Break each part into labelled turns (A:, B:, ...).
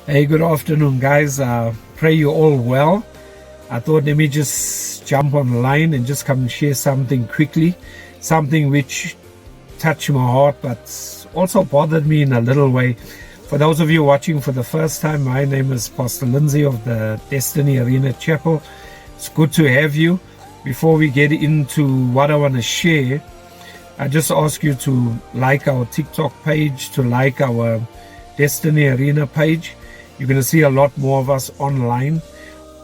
A: Hey, good afternoon, guys. Pray you all well. I thought let me just jump online and just come and share something quickly, something which touched my heart but also bothered me in a little way. For those of you watching for the first time, my name is Pastor Lindsay of the Destiny Arena Chapel. It's good to have you. Before we get into what I want to share, I just ask you to like our TikTok page, to like our Destiny Arena page. You're going to see a lot more of us online.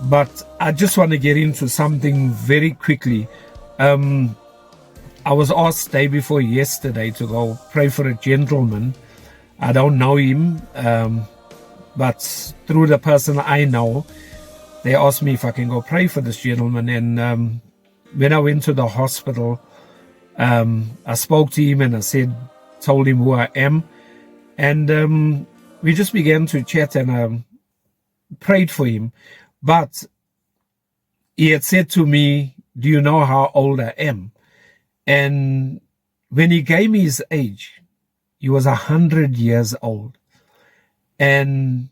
A: But I just want to get into something very quickly. I was asked day before yesterday to go pray for a gentleman. I don't know him, but through the person I know, they asked me if I can go pray for this gentleman. And when I went to the hospital, I spoke to him and told him who I am. And we just began to chat and prayed for him. But he had said to me, do you know how old I am? And when he gave me his age, he was 100 years old. And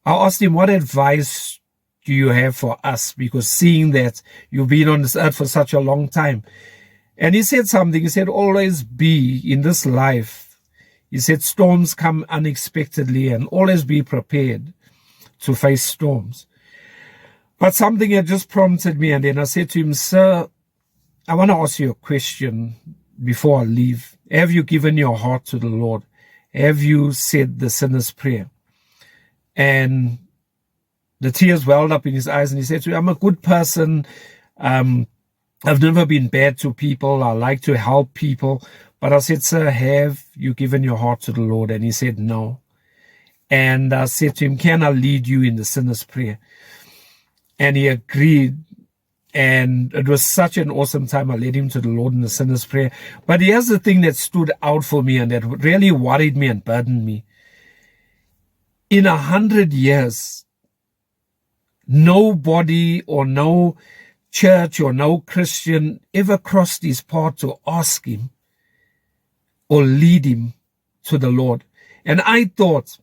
A: I asked him, what advice do you have for us? Because seeing that you've been on this earth for such a long time. And he said something. He said, always be in this life. He said, storms come unexpectedly and always be prepared to face storms. But something had just prompted me. And then I said to him, sir, I want to ask you a question before I leave. Have you given your heart to the Lord? Have you said the sinner's prayer? And the tears welled up in his eyes. And he said to me, I'm a good person. I've never been bad to people. I like to help people. But I said, sir, have you given your heart to the Lord? And he said, no. And I said to him, can I lead you in the sinner's prayer? And he agreed. And it was such an awesome time. I led him to the Lord in the sinner's prayer. But here's the thing that stood out for me and that really worried me and burdened me. In 100 years, nobody or no church or no Christian ever crossed his path to ask him or lead him to the Lord. And I thought,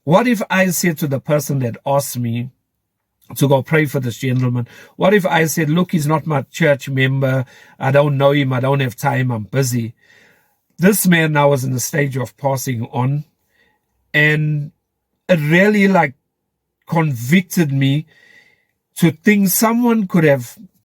A: what if I said to the person that asked me to go pray for this gentleman, what if I said, look, he's not my church member. I don't know him. I don't have time. I'm busy. This man now was in the stage of passing on. And it really convicted me to think someone could have